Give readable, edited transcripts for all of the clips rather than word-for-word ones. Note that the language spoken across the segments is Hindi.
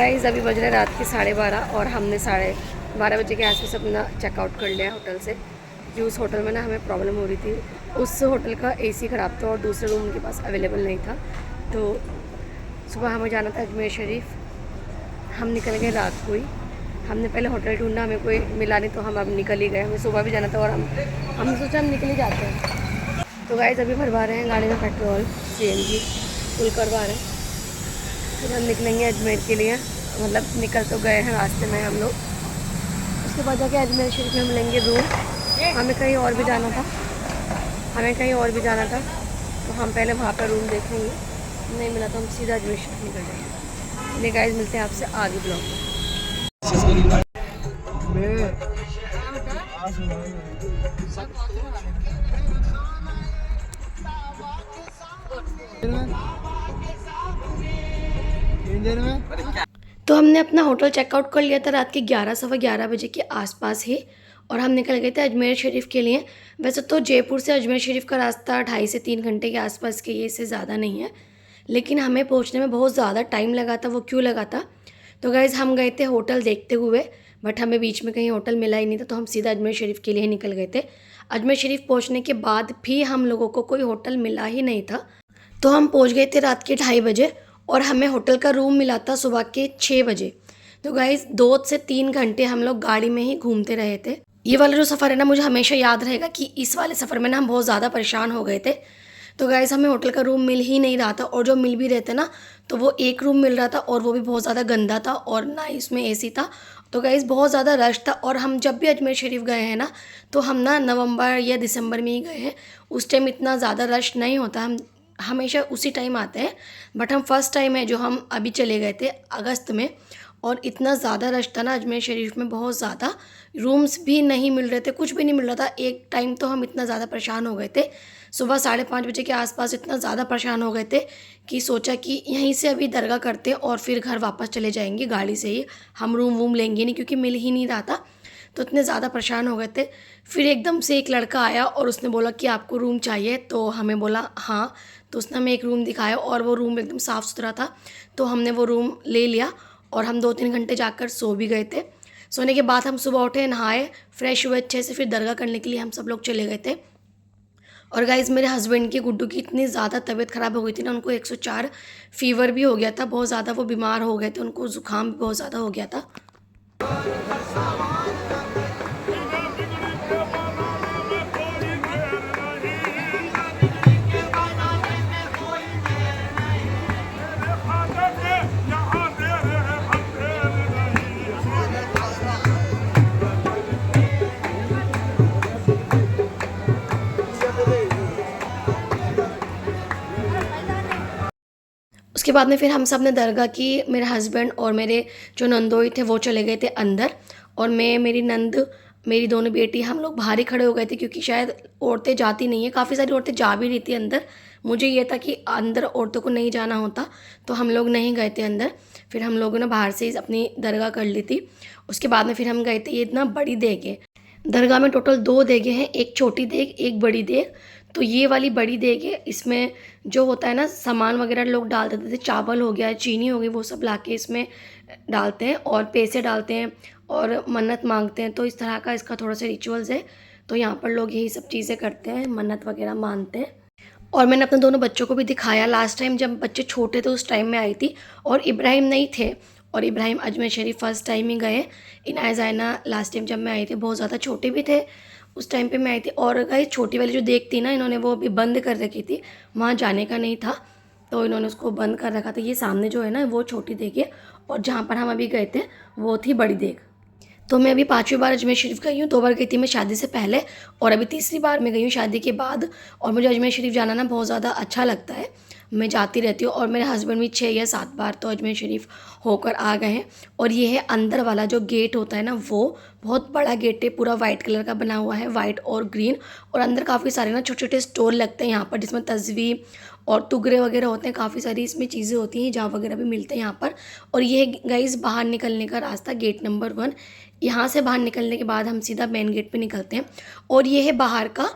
गाइस अभी बज रहे रात के 12:30 और हमने 12:30 के आसपास अपना चेकआउट कर लिया होटल से, क्योंकि उस होटल में ना हमें प्रॉब्लम हो रही थी। उस होटल का एसी ख़राब था और दूसरे रूम उनके पास अवेलेबल नहीं था। तो सुबह हमें जाना था अजमेर शरीफ। हम निकल गए रात को ही। हमने पहले होटल ढूंढा, हमें कोई मिला नहीं, तो हम अब निकल ही गए। हमें सुबह भी जाना था और हमने सोचा हम निकल ही जाते हैं। तो गाइस अभी भरवा रहे हैं गाड़ी में पेट्रोल, CNG फुल करवा रहे हैं। फिर हम निकलेंगे अजमेर के लिए। मतलब निकल तो गए हैं रास्ते में हम लोग। उसके बाद जाके अजमेर शरीफ में मिलेंगे रूम। हमें कहीं और भी जाना था, तो हम पहले वहाँ पर रूम देखेंगे। नहीं मिला तो हम सीधा अजमेर शरीफ निकल जाएंगे। चलिए गाइस, मिलते हैं आपसे आगे ब्लॉग में। तो हमने अपना होटल चेकआउट कर लिया था रात के 11 सवा 11 बजे के आसपास ही, और हम निकल गए थे अजमेर शरीफ के लिए। वैसे तो जयपुर से अजमेर शरीफ का रास्ता 2.5 से 3 घंटे के आसपास के, ये इससे ज़्यादा नहीं है, लेकिन हमें पहुंचने में बहुत ज़्यादा टाइम लगा था। वो क्यों लगा था? तो गाइज़ हम गए थे होटल देखते हुए, बट हमें बीच में कहीं होटल मिला ही नहीं था, तो हम सीधा अजमेर शरीफ के लिए ही निकल गए थे। अजमेर शरीफ पहुँचने के बाद भी हम लोगों को कोई होटल मिला ही नहीं था। तो हम पहुंच गए थे रात के 2:30 बजे और हमें होटल का रूम मिला था सुबह के 6 बजे। तो गाइज़ 2 से 3 घंटे हम लोग गाड़ी में ही घूमते रहे थे। ये वाला जो सफ़र है ना, मुझे हमेशा याद रहेगा कि इस वाले सफ़र में ना हम बहुत ज़्यादा परेशान हो गए थे। तो गाइज़ हमें होटल का रूम मिल ही नहीं रहा था, और जो मिल भी रहे थे ना, तो वो एक रूम मिल रहा था और वो भी बहुत ज़्यादा गंदा था और ना ही उसमें AC था। तो गाइज़ बहुत ज़्यादा रश था। और हम जब भी अजमेर शरीफ गए हैं ना, तो हम ना नवंबर या दिसंबर में ही गए हैं। उस टाइम इतना ज़्यादा रश नहीं होता, हम हमेशा उसी टाइम आते हैं। बट हम फर्स्ट टाइम है जो हम अभी चले गए थे अगस्त में, और इतना ज़्यादा रश था ना अजमेर शरीफ में, बहुत ज़्यादा। रूम्स भी नहीं मिल रहे थे, कुछ भी नहीं मिल रहा था। एक टाइम तो हम इतना ज़्यादा परेशान हो गए थे, सुबह 5:30 बजे के आसपास इतना ज़्यादा परेशान हो गए थे कि सोचा कि यहीं से अभी दरगाह करते और फिर घर वापस चले जाएंगे गाड़ी से ही। हम रूम वूम लेंगे नहीं, क्योंकि मिल ही नहीं रहा था। तो इतने ज़्यादा परेशान हो गए थे। फिर एकदम से एक लड़का आया और उसने बोला कि आपको रूम चाहिए? तो हमें बोला हाँ। तो उसने हमें एक रूम दिखाया और वो रूम एकदम साफ़ सुथरा था, तो हमने वो रूम ले लिया और हम 2-3 घंटे जाकर सो भी गए थे। सोने के बाद हम सुबह उठे, नहाए, फ्रेश हुए अच्छे से, फिर दरगाह करने के लिए हम सब लोग चले गए थे। और गाइज़ मेरे हस्बैंड की, गुड्डू की इतनी ज़्यादा तबीयत ख़राब हो गई थी ना, उनको 104 फ़ीवर भी हो गया था, बहुत ज़्यादा वो बीमार हो गए थे, उनको ज़ुकाम भी बहुत ज़्यादा हो गया था। उसके बाद में फिर हम सब ने दरगाह की। मेरे हस्बैंड और मेरे जो नंदोई थे वो चले गए थे अंदर, और मैं, मेरी नंद, मेरी दोनों बेटी, हम लोग बाहर ही खड़े हो गए थे, क्योंकि शायद औरतें जाती नहीं है। काफ़ी सारी औरतें जा भी रही थी अंदर। मुझे ये था कि अंदर औरतों को नहीं जाना होता, तो हम लोग नहीं गए थे अंदर। फिर हम लोगों ने बाहर से ही अपनी दरगाह कर ली थी। उसके बाद में फिर हम गए थे, ये इतना बड़ी देग है दरगाह में, टोटल 2 देगें हैं, एक छोटी देग, एक बड़ी देग। तो ये वाली बड़ी देग है, इसमें जो होता है ना सामान वगैरह लोग डाल देते थे, चावल हो गया, चीनी हो गई, वो सब लाके इसमें डालते हैं और पैसे डालते हैं और मन्नत मांगते हैं। तो इस तरह का इसका थोड़ा सा रिचुअल्स है। तो यहाँ पर लोग यही सब चीज़ें करते हैं, मन्नत वगैरह मानते हैं। और मैंने अपने दोनों बच्चों को भी दिखाया। लास्ट टाइम जब बच्चे छोटे थे उस टाइम में आई थी, और इब्राहिम नहीं थे, और इब्राहिम अजमेर शरीफ फ़र्स्ट टाइम ही गए। इनाया ज़ायना लास्ट टाइम जब मैं आई थी बहुत ज़्यादा छोटे भी थे, उस टाइम पे मैं आई थी। और गाइस छोटी वाली जो देग थी ना, इन्होंने वो अभी बंद कर रखी थी, वहाँ जाने का नहीं था, तो इन्होंने उसको बंद कर रखा था। ये सामने जो है ना, वो छोटी देग है, और जहाँ पर हम अभी गए थे वो थी बड़ी देग। तो मैं अभी 5वीं बार अजमेर शरीफ गई हूँ। 2 बार गई थी मैं शादी से पहले, और अभी तीसरी बार मैं गई हूँ शादी के बाद। और मुझे अजमेर शरीफ जाना ना बहुत ज़्यादा अच्छा लगता है, मैं जाती रहती हूँ। और मेरे हस्बैंड भी 6 या 7 बार तो अजमेर शरीफ होकर आ गए हैं। और ये है अंदर वाला जो गेट होता है ना, वो बहुत बड़ा गेट है, पूरा वाइट कलर का बना हुआ है, वाइट और ग्रीन। और अंदर काफ़ी सारे ना छोटे छोटे स्टोर लगते हैं यहाँ पर, जिसमें तस्वीर और टुकड़े वगैरह होते हैं, काफ़ी सारी इसमें चीज़ें होती हैं, हिजाब वगैरह भी मिलते हैं यहाँ पर। और ये गाइस बाहर निकलने का रास्ता, गेट नंबर 1। यहाँ से बाहर निकलने के बाद हम सीधा मेन गेट पे निकलते हैं, और ये है बाहर का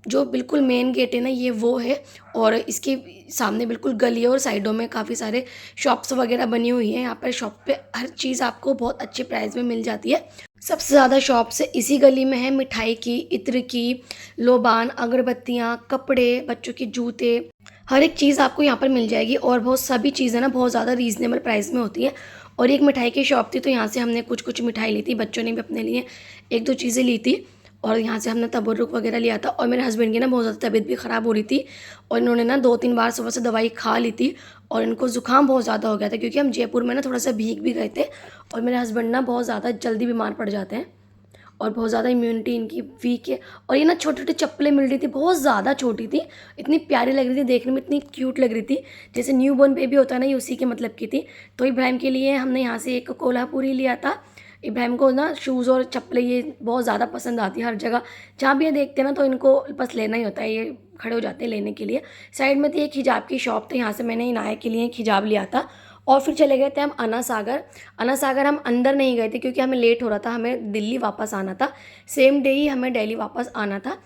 जो बिल्कुल मेन गेट है ना ये वो है, और इसके सामने बिल्कुल गली है और साइडों में काफ़ी सारे शॉप्स वगैरह बनी हुई हैं। यहाँ पर शॉप पे हर चीज़ आपको बहुत अच्छे प्राइस में मिल जाती है। सबसे ज़्यादा शॉप्स इसी गली में है, मिठाई की, इत्र की, लोबान, अगरबत्तियाँ, कपड़े, बच्चों के जूते, हर एक चीज़ आपको यहाँ पर मिल जाएगी। और बहुत सभी चीज़ें ना बहुत ज़्यादा रीज़नेबल प्राइस में होती हैं। और एक मिठाई की शॉप थी, तो यहाँ से हमने कुछ कुछ मिठाई ली थी, बच्चों ने भी अपने लिए एक दो चीज़ें ली थी, और यहाँ से हमने तबरुक वगैरह लिया था। और मेरे हस्बैंड की ना बहुत ज़्यादा तबीयत भी ख़राब हो रही थी, और इन्होंने ना 2-3 बार सुबह से दवाई खा ली थी, और इनको ज़ुकाम बहुत ज़्यादा हो गया था, क्योंकि हम जयपुर में ना थोड़ा सा भीग भी गए थे, और मेरे हस्बैंड ना बहुत ज़्यादा जल्दी बीमार पड़ जाते हैं, और बहुत ज़्यादा इम्यूनिटी इनकी वीक है। और ये ना छोटी छोटी चप्पलें मिल रही थी, बहुत ज़्यादा छोटी थी, इतनी प्यारी लग रही थी, देखने में इतनी क्यूट लग रही थी, जैसे न्यू बॉर्न बेबी होता है ना, ये उसी के मतलब की थी। तो इब्राहिम के लिए हमने यहाँ से एक कोल्हापुरी लिया था। इब्राहिम को ना शूज़ और चप्पलें ये बहुत ज़्यादा पसंद आती है, हर जगह जहाँ भी ये देखते हैं ना तो इनको बस लेना ही होता है, ये खड़े हो जाते हैं लेने के लिए। साइड में थी एक हिजाब की शॉप, तो यहाँ से मैंने इनाया के लिए एक हिजाब लिया था। और फिर चले गए थे हम अन्ना सागर। अन्ना सागर हम अंदर नहीं गए थे, क्योंकि हमें लेट हो रहा था, हमें दिल्ली वापस आना था, सेम डे ही हमें दिल्ली वापस आना था।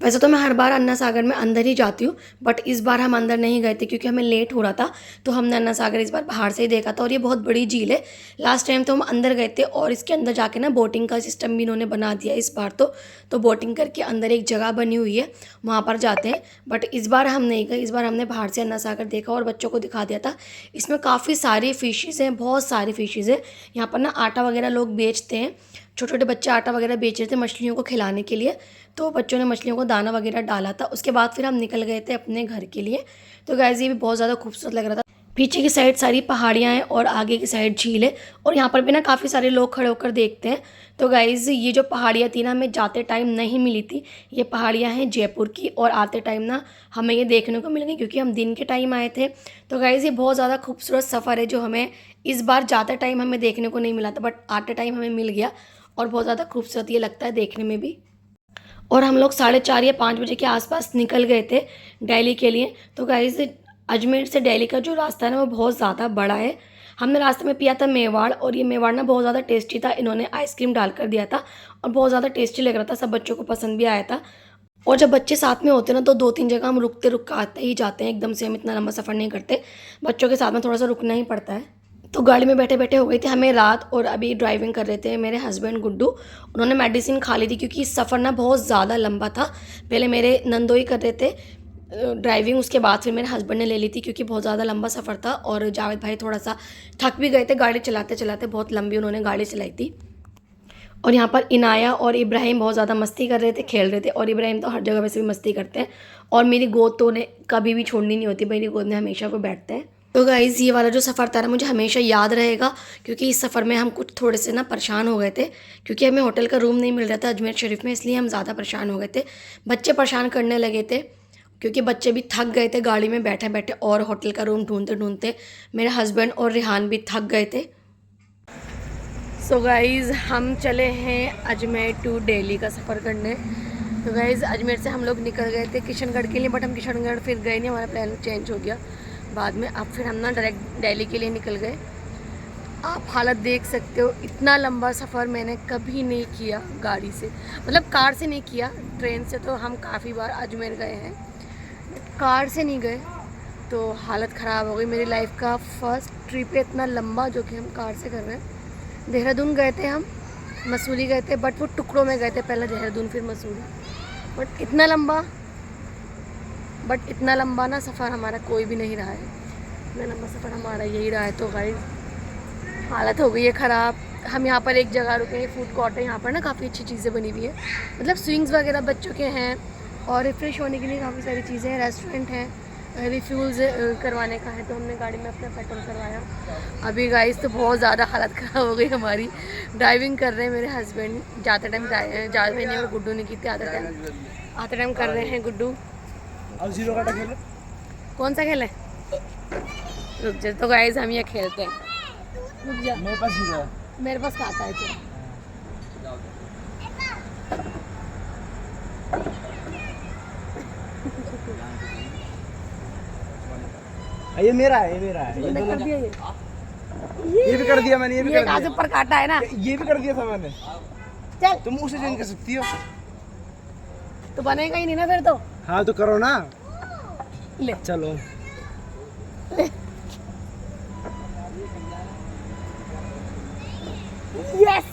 वैसे तो मैं हर बार अन्ना सागर में अंदर ही जाती हूँ, बट इस बार हम अंदर नहीं गए थे क्योंकि हमें लेट हो रहा था, तो हमने अन्ना सागर इस बार बाहर से ही देखा था। और ये बहुत बड़ी झील है। लास्ट टाइम तो हम अंदर गए थे, और इसके अंदर जाके ना बोटिंग का सिस्टम भी इन्होंने बना दिया इस बार तो बोटिंग करके अंदर एक जगह बनी हुई है, वहाँ पर जाते हैं। बट इस बार हम नहीं गए, इस बार हमने बाहर से अन्ना सागर देखा और बच्चों को दिखा दिया था। इसमें काफ़ी सारी फ़िशेज़ हैं, बहुत सारी फ़िशेज़ हैं। यहाँ पर ना आटा वगैरह लोग बेचते हैं, छोटे छोटे बच्चे आटा वगैरह बेच रहे थे मछलियों को खिलाने के लिए, तो बच्चों ने मछलियों को दाना वगैरह डाला था। उसके बाद फिर हम निकल गए थे अपने घर के लिए। तो गाइस ये भी बहुत ज़्यादा खूबसूरत लग रहा था। पीछे की साइड सारी पहाड़ियाँ हैं और आगे की साइड झील है, और यहाँ पर भी ना काफ़ी सारे लोग खड़े होकर देखते हैं। तो गाइस ये जो पहाड़ियाँ थी ना हमें जाते टाइम नहीं मिली थी, ये पहाड़ियाँ हैं जयपुर की, और आते टाइम ना हमें ये देखने को मिल गई क्योंकि हम दिन के टाइम आए थे। तो गाइस ये बहुत ज़्यादा खूबसूरत सफ़र है जो हमें इस बार जाते टाइम हमें देखने को नहीं मिला था, बट आते टाइम हमें मिल गया, और बहुत ज़्यादा खूबसूरत ये लगता है देखने में भी। और हम लोग 4:30 या 5 बजे के आसपास निकल गए थे दिल्ली के लिए। तो गाइस अजमेर से दिल्ली का जो रास्ता है ना वो बहुत ज़्यादा बड़ा है। हमने रास्ते में पिया था मेवाड़, और ये मेवाड़ ना बहुत ज़्यादा टेस्टी था, इन्होंने आइसक्रीम डाल कर दिया था और बहुत ज़्यादा टेस्टी लग रहा था, सब बच्चों को पसंद भी आया था। और जब बच्चे साथ में होते हैं ना तो 2-3 जगह हम रुक आते ही जाते हैं, एकदम से हम इतना लंबा सफ़र नहीं करते, बच्चों के साथ में थोड़ा सा रुकना ही पड़ता है। तो गाड़ी में बैठे बैठे हो गई थी हमें रात, और अभी ड्राइविंग कर रहे थे मेरे हस्बैंड गुड्डू। उन्होंने मेडिसिन खा ली थी क्योंकि सफ़र ना बहुत ज़्यादा लंबा था। पहले मेरे नंदोई कर रहे थे ड्राइविंग, उसके बाद फिर मेरे हस्बैंड ने ले ली थी क्योंकि बहुत ज़्यादा लंबा सफ़र था, और जावेद भाई थोड़ा सा थक भी गए थे गाड़ी चलाते चलाते, बहुत लंबी उन्होंने गाड़ी चलाई थी। और यहाँ पर इनाया और इब्राहिम बहुत ज़्यादा मस्ती कर रहे थे, खेल रहे थे, और इब्राहिम तो हर जगह वैसे भी मस्ती करते हैं, और मेरी गोद तो उन्हें कभी भी छोड़नी नहीं होती, मेरी गोद में हमेशा वो बैठते हैं। तो गाइज़ ये वाला जो सफ़र था ना मुझे हमेशा याद रहेगा, क्योंकि इस सफ़र में हम कुछ थोड़े से ना परेशान हो गए थे, क्योंकि हमें होटल का रूम नहीं मिल रहा था अजमेर शरीफ में, इसलिए हम ज़्यादा परेशान हो गए थे। बच्चे परेशान करने लगे थे क्योंकि बच्चे भी थक गए थे गाड़ी में बैठे बैठे, और होटल का रूम ढूंढते ढूंढते मेरे हस्बैंड और रिहान भी थक गए थे। सो गाइज़ हम चले हैं अजमेर टू दिल्ली का सफ़र करने। तो गाइज़ अजमेर से हम लोग निकल गए थे किशनगढ़ के लिए, बट हम किशनगढ़ फिर गए नहीं, हमारा प्लान चेंज हो गया बाद में। अब फिर हम ना डायरेक्ट दिल्ली के लिए निकल गए। आप हालत देख सकते हो, इतना लंबा सफ़र मैंने कभी नहीं किया गाड़ी से, मतलब कार से नहीं किया, ट्रेन से तो हम काफ़ी बार अजमेर गए हैं, कार से नहीं गए। तो हालत ख़राब हो गई, मेरी लाइफ का फर्स्ट ट्रिप है इतना लंबा जो कि हम कार से कर रहे हैं। देहरादून गए थे हम, मसूरी गए थे, बट वो टुकड़ों में गए थे, पहले देहरादून फिर मसूरी। बट इतना लंबा ना सफ़र हमारा कोई भी नहीं रहा है, इतना लंबा सफ़र हमारा यही रहा है। तो गाइस हालत हो गई है ख़राब। हम यहाँ पर एक जगह रुके हैं, फूड कोर्ट है, यहाँ पर ना काफ़ी अच्छी चीज़ें बनी हुई है, मतलब स्विंग्स वगैरह बच्चों के हैं, और रिफ़्रेश होने के लिए काफ़ी सारी चीज़ें हैं, रेस्टोरेंट हैं, रिफ्यूल्स करवाने का है, तो हमने गाड़ी में अपना पेट्रोल करवाया। अभी गाइस तो बहुत ज़्यादा हालत ख़राब हो गई हमारी, ड्राइविंग कर रहे हैं मेरे हस्बैंड, जाते टाइम ज़्यादा मैंने और गुड्डू ने की थी, आते टाइम कर रहे हैं गुड्डू। कौन सा खेल है? रुक जा। तो गाइस हम ये खेलते हैं, रुक जा, मेरे पास खाता है, चलो ये मेरा है, ये कर दिया ये भी कर दिया मैंने, ये भी कर दिया, ऊपर काटा है ना, ये भी कर दिया था मैंने। चल तुम उसे ज्वाइन कर सकती हो। तो बनेगा ही नहीं ना फिर तो। हाँ तो करो ना। ले चलो यस,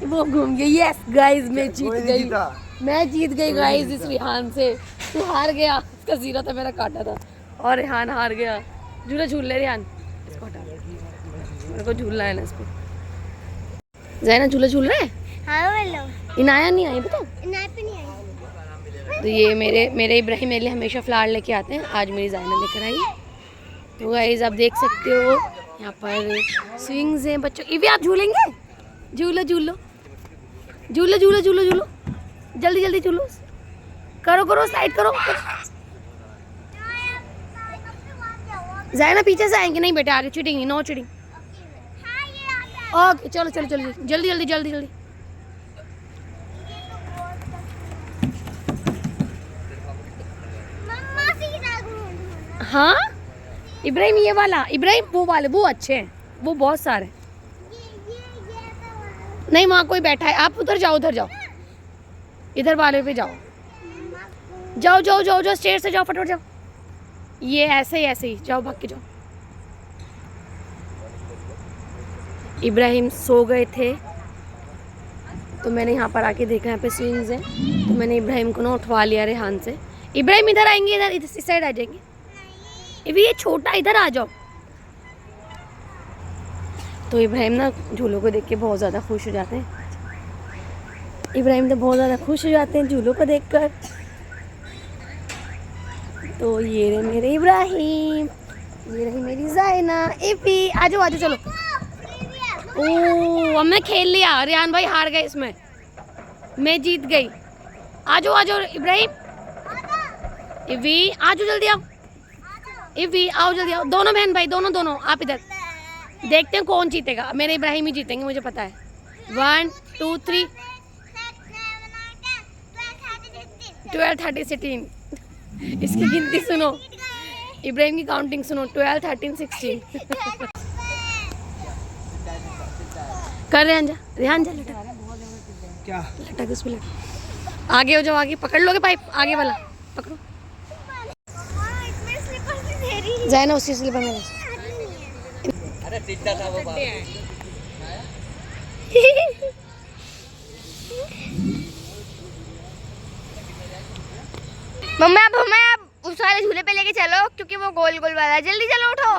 वो घूम गया। यस गाइस मैं जीत कोई नहीं गई, जीता। मैं जीत गई गाइस इस रिहान से। तू हार गया, इसका जीरो था मेरा काटा था और रिहान हार गया। झूला झूल ले रिहान, इसको हटा, मेरे को झूलना है ना इस पे। ज़ैना झूला झूल रहा है? हाँ बोलो। इनाया नहीं आई पता। इनाय पे नहीं आई। तो ये मेरे इब्राहिम मेरे लिए हमेशा फ्लावर लेके आते हैं, आज मेरी ज़ैना लेकर आई। तो गाइस आप देख सकते हो यहाँ पर स्विंग्स हैं बच्चों। इवी आप झूलेंगे? झूलो झूलो झूलो झूलो झूलो झूलो, जल्दी जल्दी झूलो, करो करो स्लाइड करो। ज़ैना पीछे से आएंगे नहीं बेटा, आगे चीटिंग, नो चीटिंग। ओके चलो चलो चलो जल्दी जल्दी जल्दी जल्दी। मम्मा सीधा घूम। हाँ इब्राहिम ये वाला, इब्राहिम वो वाले वो अच्छे हैं, वो बहुत सारे। ये नहीं वहाँ कोई बैठा है, आप उधर जाओ, उधर जाओ, इधर वाले पे जाओ, जाओ जाओ जाओ जाओ, स्टेयर से जाओ, फटाफट जाओ। ये ऐसे ही जाओ, भाग के जाओ। इब्राहिम सो गए थे तो मैंने यहाँ पर आके देखा, यहाँ पे स्विंग्स हैं, तो मैंने इब्राहिम को ना उठवा लिया रेहान से। इब्राहिम इधर आएंगे, इधर इस साइड आ जाएंगे। ये छोटा, इधर आ जाओ। तो इब्राहिम ना झूलों को देख के बहुत ज़्यादा खुश हो जाते हैं। इब्राहिम तो बहुत ज़्यादा खुश हो जाते हैं झूलों को देखकर। तो ये रहे मेरे इब्राहिम, ये रही मेरी ज़ैना। इफ़ी आ जाओ आ जाओ, चलो। ओह हमने खेल लिया, रियान भाई हार गए इसमें, मैं जीत गई। आ जाओ इब्राहिम। इफ़ी आ जाओ, जल्दी आओ। इफ़ी आओ जल्दी आओ, दोनों बहन भाई, दोनों आप इधर। देखते हैं कौन जीतेगा, मेरे इब्राहिम ही जीतेंगे मुझे पता है। 1 2 3 12 13 16। इसकी गिनती सुनो, इब्राहिम की काउंटिंग सुनो, 12 13 16। कर रेहान जा लटक, क्या लटक उस पे लटक। आगे हो जाओ, आगे पकड़ लोगे पाइप, आगे वाला पकड़ो। इसमें स्लीपर से दे रही ज़ैना उसी स्लीपर में। अरे टिड्डा था वो बाबा। मम्मा अब हमें अब उस वाले झूले पे लेके चलो, क्योंकि वो गोल गोल वाला है। जल्दी चलो उठो।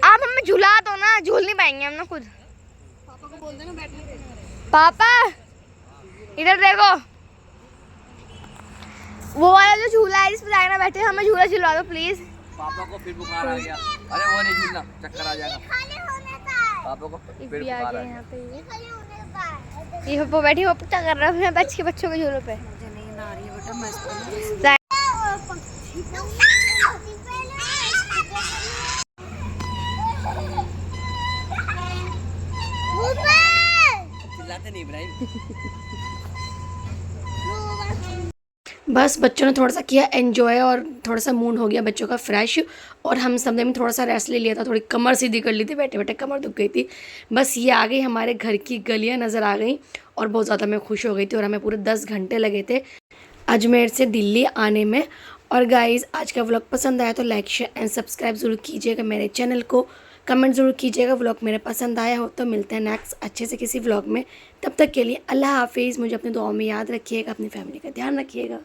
आप हमें झूला दो ना, झूल नहीं पाएंगे हम ना खुद। पापा को बोल देना बैठने। पापा इधर देखो, वो वाला जो झूला है जिस पे जाना बैठे, हमें झूला झुलवा दो प्लीज। पापा को फिर बुखार आ गया। अरे वो नहीं झूलना, चक्कर आ जाएगा। पापा को फिर बुखार आ गया। ये पापा बैठी, वो पता कर रहा है बच्चे के बच्चों के झूलों पे। चिल्लाते नहीं इब्राहिम। बस बच्चों ने थोड़ा सा किया एंजॉय और थोड़ा सा मूड हो गया बच्चों का फ्रेश, और हम सब ने भी थोड़ा सा रेस्ट ले लिया था, थोड़ी कमर सीधी कर ली थी, बैठे बैठे कमर दुख गई थी। बस ये आ गई, हमारे घर की गलियां नज़र आ गई और बहुत ज़्यादा मैं खुश हो गई थी। और हमें पूरे 10 घंटे लगे थे अजमेर से दिल्ली आने में। और गाइज़ आज का व्लॉग पसंद आया तो लाइक शेयर एंड सब्सक्राइब ज़रूर कीजिएगा मेरे चैनल को, कमेंट ज़रूर कीजिएगा व्लॉग मेरे पसंद आया हो तो। मिलते हैं नेक्स्ट अच्छे से किसी व्लॉग में, तब तक के लिए अल्लाह हाफिज़। मुझे अपनी दुआओं में याद रखिएगा, अपनी फैमिली का ध्यान रखिएगा।